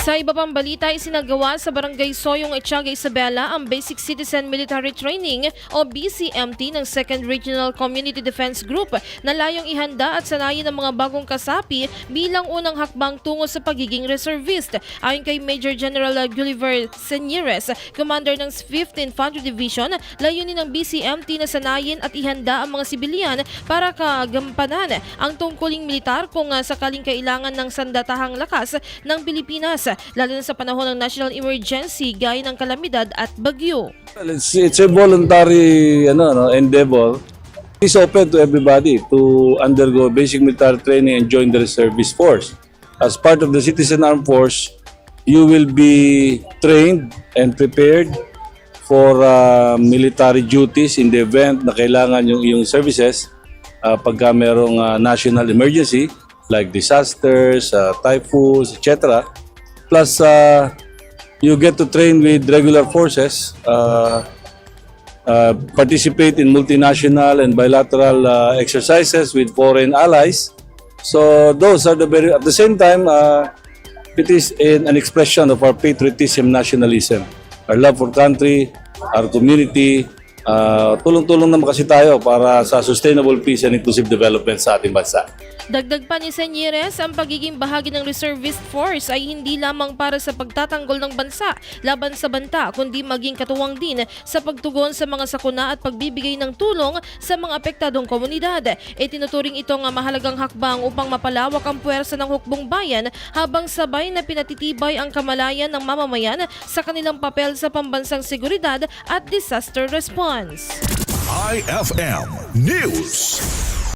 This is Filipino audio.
Sa iba pang balita, isinagawa sa Barangay Soyong, Etiaga, Isabela ang Basic Citizen Military Training o BCMT ng 2nd Regional Community Defense Group na layong ihanda at sanayin ng mga bagong kasapi bilang unang hakbang tungo sa pagiging reservist. Ayon kay Major General Gulliver Senires, Commander ng 5th Infantry Division, layunin ng BCMT na sanayin at ihanda ang mga sibilyan para kagampanan ang tungkuling militar kung sakaling kailangan ng sandatahang lakas ng Pilipinas, lalo na sa panahon ng national emergency gaya ng kalamidad at bagyo. Well, it's a voluntary endeavor. It's open to everybody to undergo basic military training and join the reservist force. As part of the Citizen Armed Force, you will be trained and prepared for military duties in the event na kailangan yung iyong services pagka merong national emergency like disasters, typhoons, etc. Plus, you get to train with regular forces, participate in multinational and bilateral exercises with foreign allies. So those are at the same time, it is an expression of our patriotism, nationalism, our love for country, our community. Tulong-tulong naman kasi tayo para sa sustainable peace and inclusive development sa ating bansa. Dagdag pa ni Senires, ang pagiging bahagi ng reservist force ay hindi lamang para sa pagtatanggol ng bansa laban sa banta, kundi maging katuwang din sa pagtugon sa mga sakuna at pagbibigay ng tulong sa mga apektadong komunidad. Itinuturing itong mahalagang hakbang upang mapalawak ang puwersa ng hukbong bayan habang sabay na pinatitibay ang kamalayan ng mamamayan sa kanilang papel sa pambansang seguridad at disaster response. IFM News.